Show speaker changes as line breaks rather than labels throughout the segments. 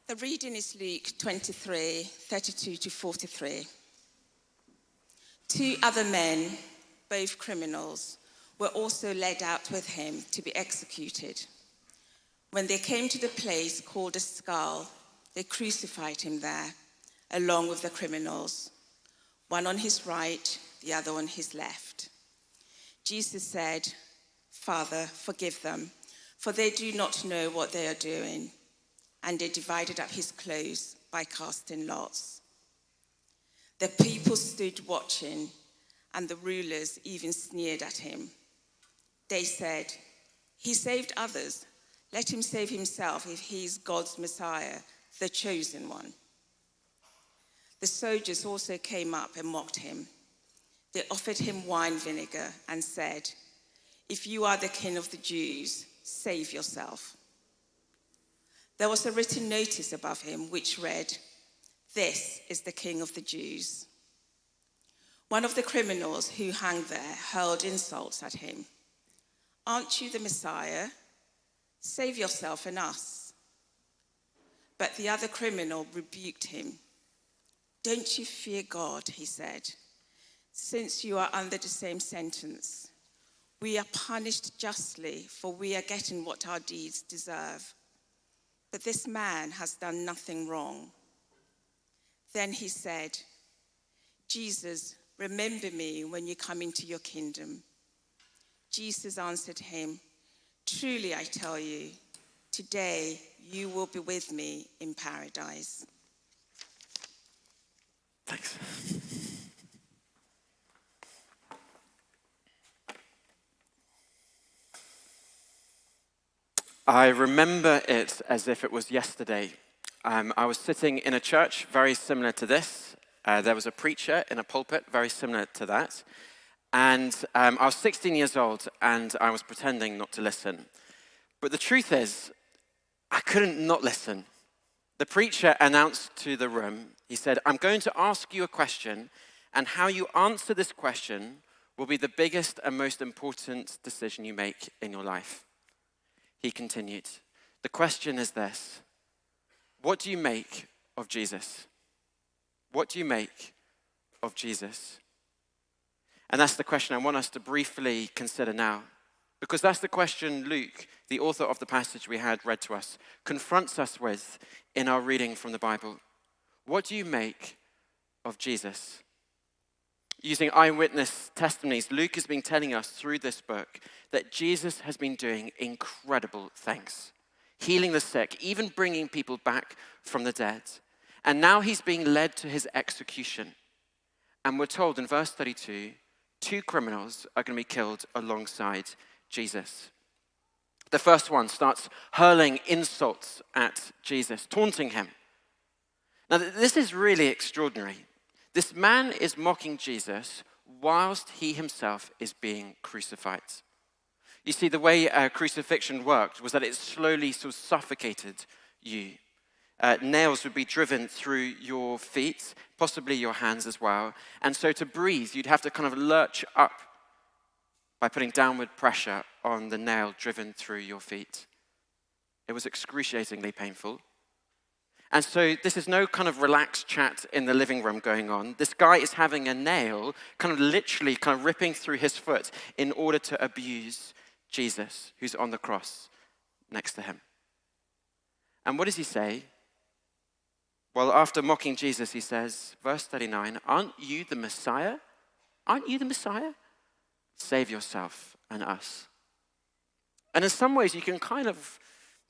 The reading is Luke 23, 32 to 43. 2 other men, both criminals, were also led out with him to be executed. When they came to the place called a skull, they crucified him there, along with the criminals, one on his right, the other on his left. Jesus said, "Father, forgive them, for they do not know what they are doing." And they divided up his clothes by casting lots. The people stood watching, and the rulers even sneered at him. They said, "He saved others. Let him save himself if he is God's Messiah, the chosen one." The soldiers also came up and mocked him. They offered him wine vinegar and said, "If you are the king of the Jews, save yourself." There was a written notice above him which read, "This is the King of the Jews." One of the criminals who hung there hurled insults at him. "Aren't you the Messiah? Save yourself and us." But the other criminal rebuked him. "Don't you fear God," he said, "since you are under the same sentence. We are punished justly, for we are getting what our deeds deserve. But this man has done nothing wrong." Then he said, "Jesus, remember me when you come into your kingdom." Jesus answered him, "Truly I tell you, today you will be with me in paradise."
Thanks. I remember it as if it was yesterday. I was sitting in a church very similar to this. There was a preacher in a pulpit very similar to that. And I was 16 years old and I was pretending not to listen. But the truth is, I couldn't not listen. The preacher announced to the room, he said, "I'm going to ask you a question, and how you answer this question will be the biggest and most important decision you make in your life." He continued, "The question is this: what do you make of Jesus? What do you make of Jesus?" And that's the question I want us to briefly consider now, because that's the question Luke, the author of the passage we had read to us, confronts us with in our reading from the Bible. What do you make of Jesus? Using eyewitness testimonies, Luke has been telling us through this book that Jesus has been doing incredible things, healing the sick, even bringing people back from the dead. And now he's being led to his execution. And we're told in verse 32, 2 criminals are going to be killed alongside Jesus. The first one starts hurling insults at Jesus, taunting him. Now, this is really extraordinary. This man is mocking Jesus whilst he himself is being crucified. You see, the way crucifixion worked was that it slowly sort of suffocated you. Nails would be driven through your feet, possibly your hands as well. And so to breathe, you'd have to kind of lurch up by putting downward pressure on the nail driven through your feet. It was excruciatingly painful. And so this is no kind of relaxed chat in the living room going on. This guy is having a nail kind of literally kind of ripping through his foot in order to abuse Jesus, who's on the cross next to him. And what does he say? Well, after mocking Jesus, he says, verse 39, "Aren't you the Messiah? Aren't you the Messiah? Save yourself and us." And in some ways, you can kind of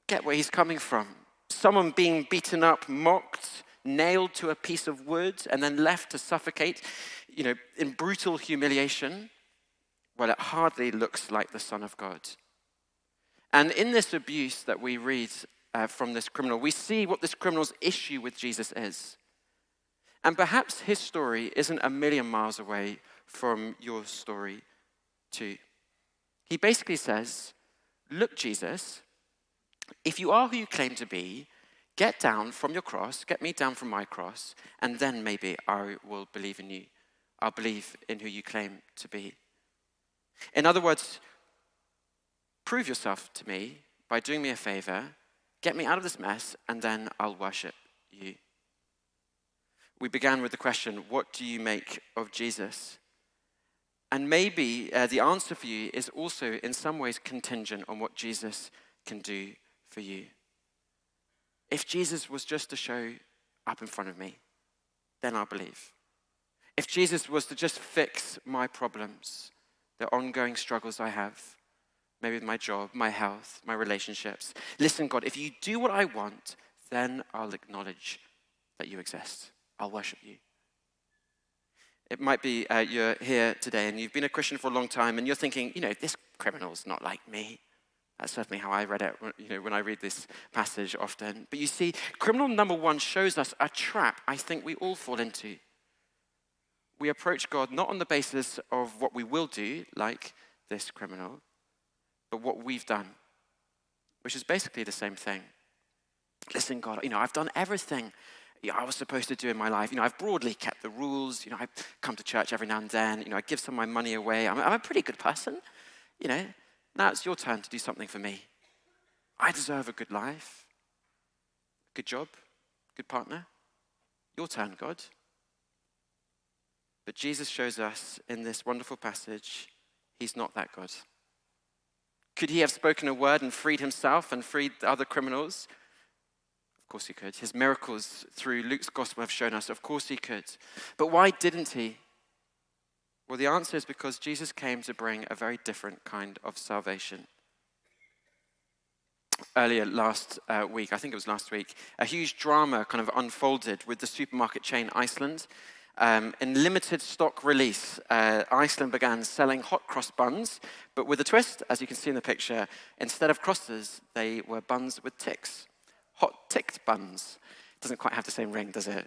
get where he's coming from. Someone being beaten up, mocked, nailed to a piece of wood, and then left to suffocate, in brutal humiliation. Well, it hardly looks like the Son of God. And in this abuse that we read from this criminal, we see what this criminal's issue with Jesus is. And perhaps his story isn't a million miles away from your story too. He basically says, "Look, Jesus, if you are who you claim to be, get down from your cross, get me down from my cross, and then maybe I will believe in you. I'll believe in who you claim to be." In other words, prove yourself to me by doing me a favor Get me out of this mess, and then I'll worship you. We began with the question, what do you make of Jesus? And maybe the answer for you is also in some ways contingent on what Jesus can do for you. If Jesus was just to show up in front of me, then I'll believe. If Jesus was to just fix my problems, the ongoing struggles I have, maybe with my job, my health, my relationships. Listen, God, if you do what I want, then I'll acknowledge that you exist. I'll worship you. It might be you're here today and you've been a Christian for a long time and you're thinking, this criminal's not like me. That's certainly how I read it, when I read this passage often. But you see, criminal number 1 shows us a trap I think we all fall into. We approach God not on the basis of what we will do, like this criminal, but what we've done, which is basically the same thing. Listen, God, I've done everything I was supposed to do in my life. I've broadly kept the rules. I come to church every now and then. I give some of my money away. I'm a pretty good person. Now it's your turn to do something for me. I deserve a good life, good job, good partner. Your turn, God. But Jesus shows us in this wonderful passage, he's not that God. Could he have spoken a word and freed himself and freed the other criminals? Of course he could. His miracles through Luke's gospel have shown us, of course he could. But why didn't he? Well, the answer is because Jesus came to bring a very different kind of salvation. Earlier last week, I think it was last week, a huge drama kind of unfolded with the supermarket chain Iceland. In limited stock release, Iceland began selling hot cross buns, but with a twist, as you can see in the picture, instead of crosses, they were buns with ticks. Hot ticked buns. Doesn't quite have the same ring, does it?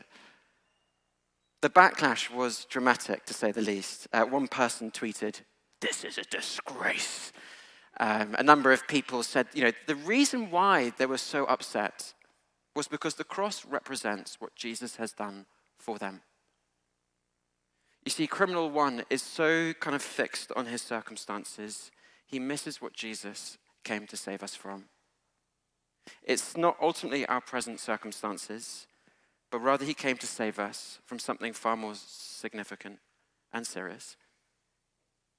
The backlash was dramatic, to say the least. One person tweeted, "This is a disgrace." A number of people said, the reason why they were so upset was because the cross represents what Jesus has done for them. You see, criminal 1 is so kind of fixed on his circumstances, he misses what Jesus came to save us from. It's not ultimately our present circumstances, but rather he came to save us from something far more significant and serious.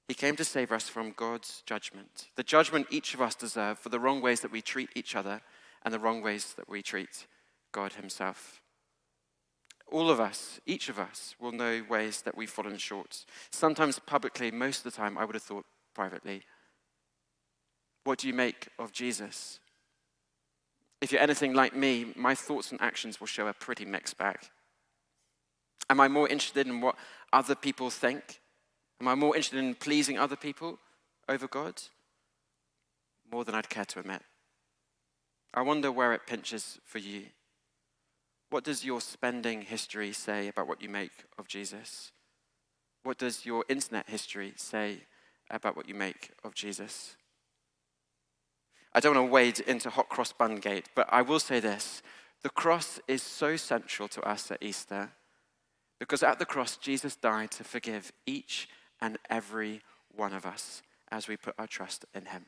He came to save us from God's judgment, the judgment each of us deserve for the wrong ways that we treat each other and the wrong ways that we treat God himself. All of us, each of us, will know ways that we've fallen short. Sometimes publicly, most of the time, I would have thought privately. What do you make of Jesus? If you're anything like me, my thoughts and actions will show a pretty mixed bag. Am I more interested in what other people think? Am I more interested in pleasing other people over God? More than I'd care to admit. I wonder where it pinches for you. What does your spending history say about what you make of Jesus? What does your internet history say about what you make of Jesus? I don't want to wade into hot cross bun gate, but I will say this. The cross is so central to us at Easter because at the cross, Jesus died to forgive each and every one of us as we put our trust in him.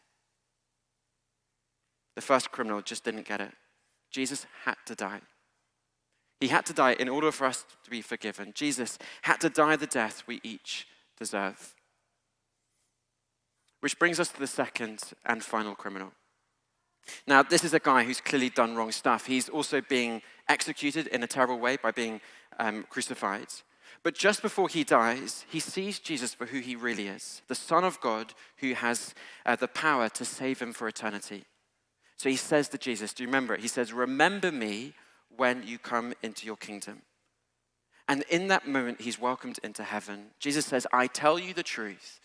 The first criminal just didn't get it. Jesus had to die. He had to die in order for us to be forgiven. Jesus had to die the death we each deserve. Which brings us to the second and final criminal. Now, this is a guy who's clearly done wrong stuff. He's also being executed in a terrible way by being crucified. But just before he dies, he sees Jesus for who he really is, the Son of God who has the power to save him for eternity. So he says to Jesus, do you remember it? He says, "Remember me when you come into your kingdom." And in that moment, he's welcomed into heaven. Jesus says, "I tell you the truth.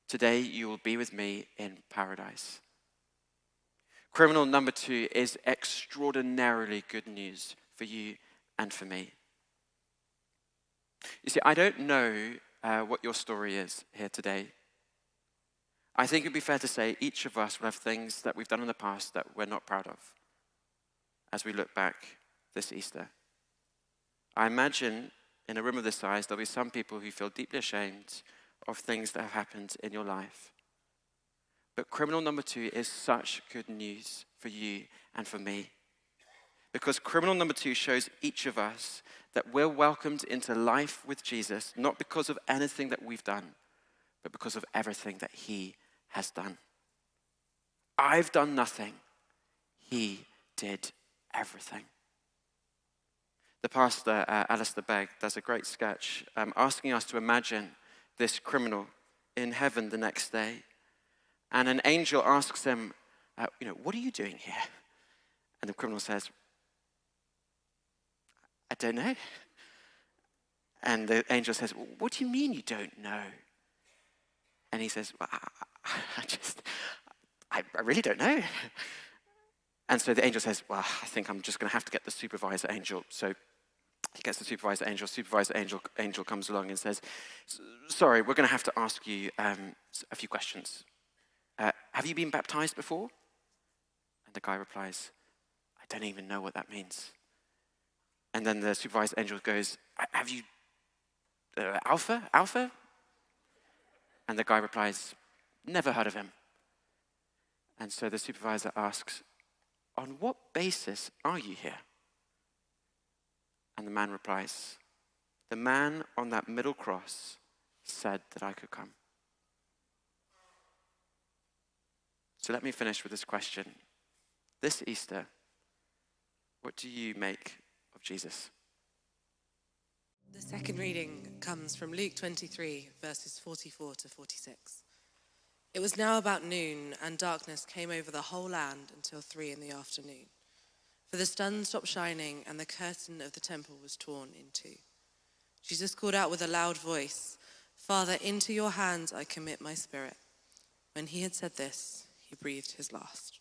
Today you will be with me in paradise." Criminal number 2 is extraordinarily good news for you and for me. You see, I don't know what your story is here today. I think it'd be fair to say each of us will have things that we've done in the past that we're not proud of as we look back this Easter. I imagine in a room of this size, there'll be some people who feel deeply ashamed of things that have happened in your life. But criminal number 2 is such good news for you and for me. Because criminal number 2 shows each of us that we're welcomed into life with Jesus, not because of anything that we've done, but because of everything that he has done. I've done nothing. He did everything. The pastor, Alistair Begg, does a great sketch asking us to imagine this criminal in heaven the next day. And an angel asks him, what are you doing here? And the criminal says, I don't know. And the angel says, what do you mean you don't know? And he says, well, I really don't know. And so the angel says, well, I think I'm just going to have to get the supervisor angel. So he gets the supervisor angel. Supervisor angel comes along and says, sorry, we're going to have to ask you a few questions. Have you been baptized before? And the guy replies, I don't even know what that means. And then the supervisor angel goes, have you, Alpha? And the guy replies, never heard of him. And so the supervisor asks, on what basis are you here? And the man replies, the man on that middle cross said that I could come. So let me finish with this question. This Easter, what do you make of Jesus?
The second reading comes from Luke 23, verses 44 to 46. It was now about noon, and darkness came over the whole land until 3 p.m. For the sun stopped shining, and the curtain of the temple was torn in two. Jesus called out with a loud voice, Father, into your hands I commit my spirit. When he had said this, he breathed his last.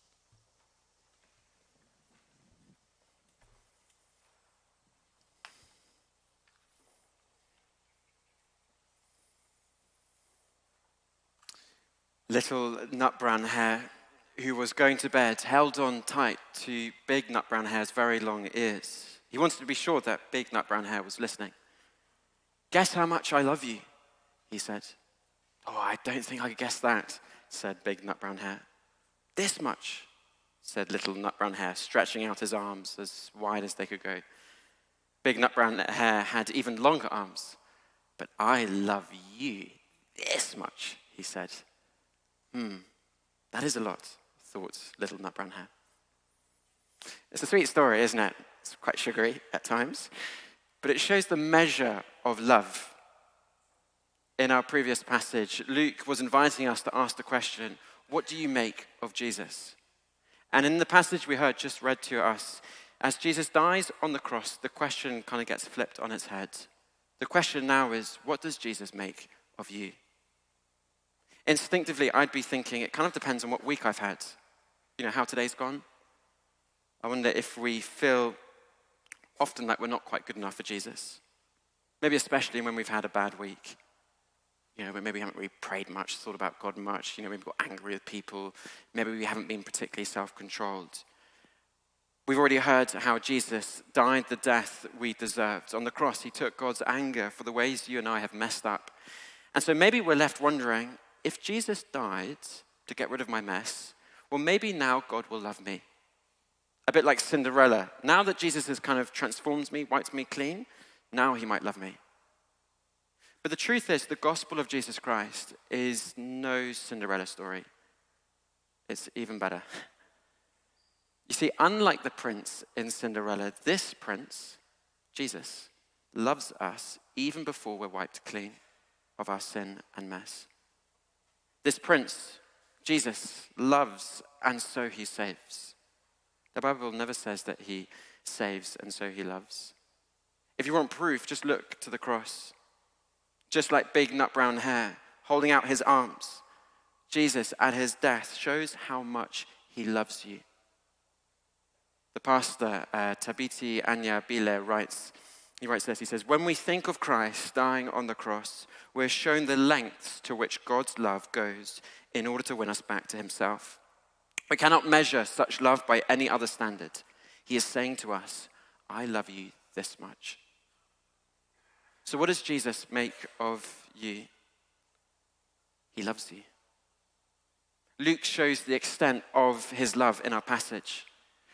Little nut brown hare, who was going to bed, held on tight to big nut brown hare's very long ears. He wanted to be sure that big nut brown hare was listening. Guess how much I love you, he said. Oh, I don't think I could guess that, said big nut brown hare. This much, said little nut brown hare, stretching out his arms as wide as they could go. Big nut brown hare had even longer arms. But I love you this much, he said. That is a lot, thought little nut brown hare. It's a sweet story, isn't it? It's quite sugary at times, but it shows the measure of love. In our previous passage, Luke was inviting us to ask the question, what do you make of Jesus? And in the passage we heard just read to us, as Jesus dies on the cross, the question kind of gets flipped on its head. The question now is, what does Jesus make of you? Instinctively, I'd be thinking, it kind of depends on what week I've had. You know, how today's gone. I wonder if we feel often like we're not quite good enough for Jesus. Maybe especially when we've had a bad week. You know, maybe we haven't really prayed much, thought about God much. You know, maybe got angry with people. Maybe we haven't been particularly self-controlled. We've already heard how Jesus died the death we deserved. On the cross, he took God's anger for the ways you and I have messed up. And so maybe we're left wondering, if Jesus died to get rid of my mess, well, maybe now God will love me. A bit like Cinderella. Now that Jesus has kind of transformed me, wiped me clean, now he might love me. But the truth is, the gospel of Jesus Christ is no Cinderella story. It's even better. You see, unlike the prince in Cinderella, this prince, Jesus, loves us even before we're wiped clean of our sin and mess. This prince, Jesus, loves and so he saves. The Bible never says that he saves and so he loves. If you want proof, just look to the cross. Just like big nut brown hare holding out his arms, Jesus at his death shows how much he loves you. The pastor, Tabiti Anya Bile, writes this, he says, when we think of Christ dying on the cross, we're shown the lengths to which God's love goes in order to win us back to himself. We cannot measure such love by any other standard. He is saying to us, I love you this much. So what does Jesus make of you? He loves you. Luke shows the extent of his love in our passage.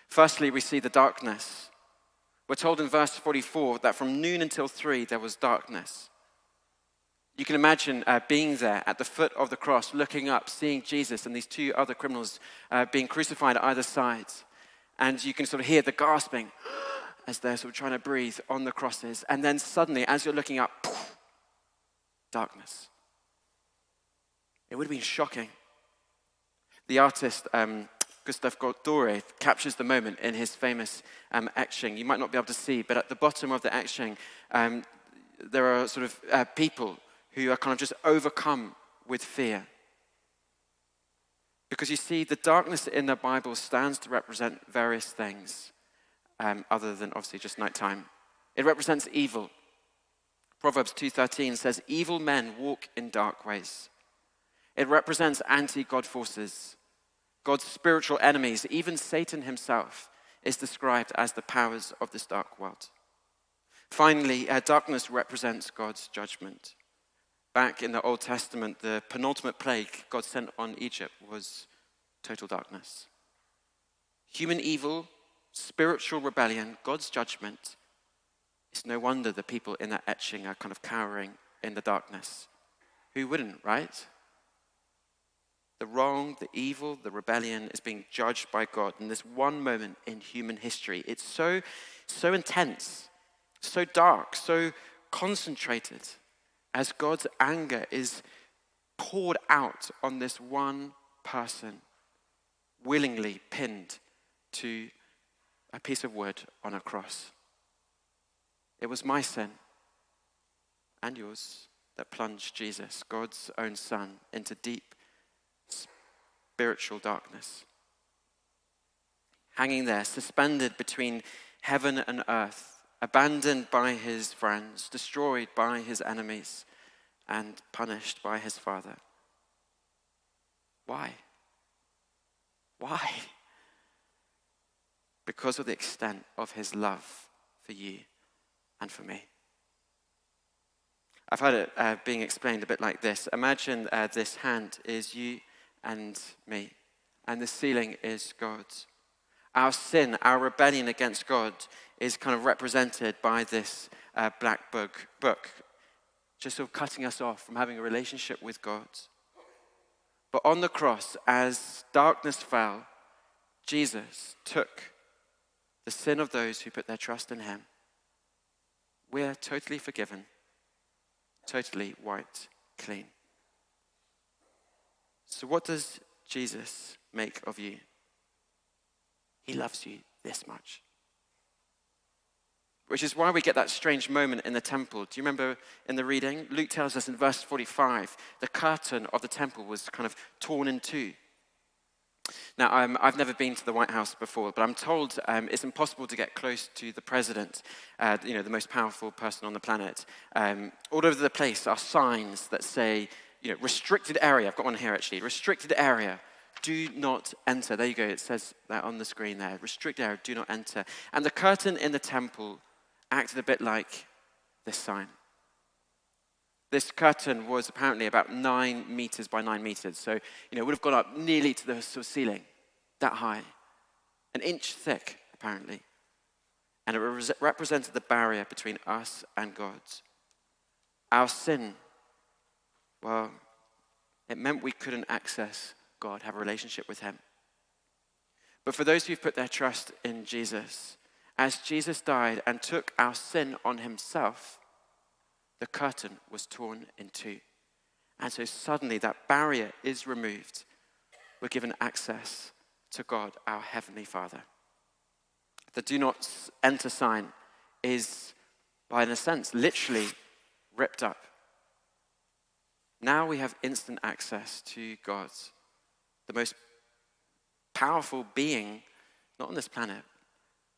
Firstly, we see the darkness. We're told in verse 44 that from noon until 3 there was darkness. You can imagine being there at the foot of the cross, looking up, seeing Jesus and these two other criminals being crucified at either side. And you can sort of hear the gasping as they're sort of trying to breathe on the crosses. And then suddenly, as you're looking up, poof, darkness. It would have been shocking. The artist Gustave Doré captures the moment in his famous etching. You might not be able to see, but at the bottom of the etching, there are sort of people who are kind of just overcome with fear. Because you see, the darkness in the Bible stands to represent various things, other than obviously just nighttime. It represents evil. Proverbs 2:13 says, evil men walk in dark ways. It represents anti-God forces. God's spiritual enemies, even Satan himself, is described as the powers of this dark world. Finally, darkness represents God's judgment. Back in the Old Testament, the penultimate plague God sent on Egypt was total darkness. Human evil, spiritual rebellion, God's judgment. It's no wonder the people in that etching are kind of cowering in the darkness. Who wouldn't, right? The wrong, the evil, the rebellion is being judged by God in this one moment in human history. It's so intense, so dark, so concentrated, as God's anger is poured out on this one person, willingly pinned to a piece of wood on a cross. It was my sin and yours that plunged Jesus, God's own Son, into deep spiritual darkness. Hanging there, suspended between heaven and earth, abandoned by his friends, destroyed by his enemies, and punished by his Father. Why? Why? Because of the extent of his love for you and for me. I've heard it being explained a bit like this. Imagine this hand is you and me, and the ceiling is God's. Our sin, our rebellion against God is kind of represented by this black book, just sort of cutting us off from having a relationship with God. But on the cross, as darkness fell, Jesus took the sin of those who put their trust in him. We're totally forgiven, totally wiped clean. So what does Jesus make of you? He loves you this much. Which is why we get that strange moment in the temple. Do you remember in the reading? Luke tells us in verse 45, the curtain of the temple was kind of torn in two. Now, I've never been to the White House before, but I'm told it's impossible to get close to the president, the most powerful person on the planet. All over the place are signs that say, restricted area. I've got one here actually. Restricted area. Do not enter. There you go. It says that on the screen there. Restricted area. Do not enter. And the curtain in the temple acted a bit like this sign. This curtain was apparently about 9 meters by 9 meters. So, it would have gone up nearly to the sort of ceiling, that high. An inch thick, apparently. And it represented the barrier between us and God. Our sin, well, it meant we couldn't access God, have a relationship with him. But for those who've put their trust in Jesus, as Jesus died and took our sin on himself, the curtain was torn in two. And so suddenly that barrier is removed. We're given access to God, our Heavenly Father. The do not enter sign is, by in a sense, literally ripped up. Now we have instant access to God, the most powerful being, not on this planet,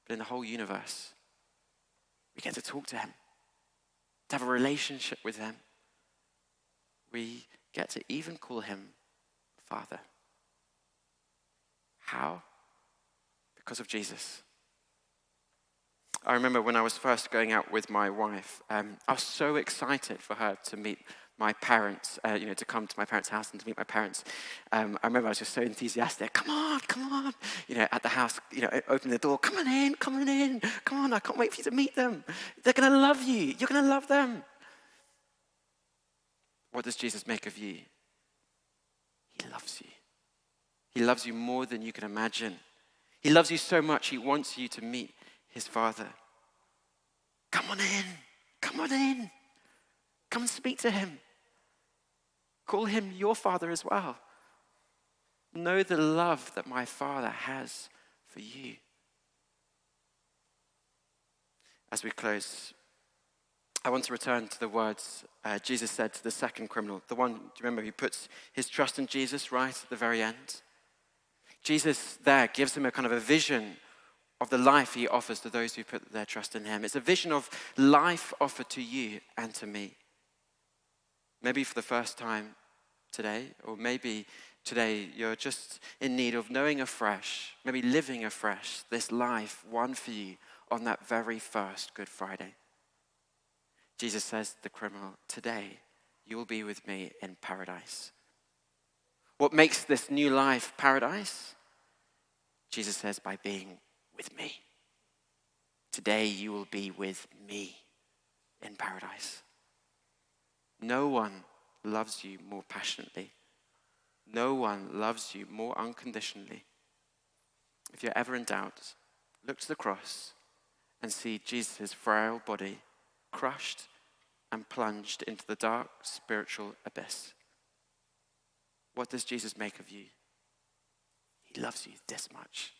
but in the whole universe. We get to talk to him, to have a relationship with him. We get to even call him Father. How? Because of Jesus. I remember when I was first going out with my wife, I was so excited for her to meet my parents, to come to my parents' house and to meet my parents. I remember I was just so enthusiastic. Come on, at the house, opening the door. Come on in, come on, I can't wait for you to meet them. They're going to love you. You're going to love them. What does Jesus make of you? He loves you. He loves you more than you can imagine. He loves you so much, he wants you to meet his Father. Come on in. Come and speak to him. Call him your Father as well. Know the love that my Father has for you. As we close, I want to return to the words Jesus said to the second criminal, the one, do you remember, who puts his trust in Jesus right at the very end? Jesus there gives him a kind of a vision of the life he offers to those who put their trust in him. It's a vision of life offered to you and to me. Maybe for the first time today, or maybe today you're just in need of knowing afresh, maybe living afresh, this life won for you on that very first Good Friday. Jesus says to the criminal, today you will be with me in paradise. What makes this new life paradise? Jesus says, by being with me. Today you will be with me in paradise. No one loves you more passionately. No one loves you more unconditionally. If you're ever in doubt, look to the cross and see Jesus' frail body crushed and plunged into the dark spiritual abyss. What does Jesus make of you? He loves you this much.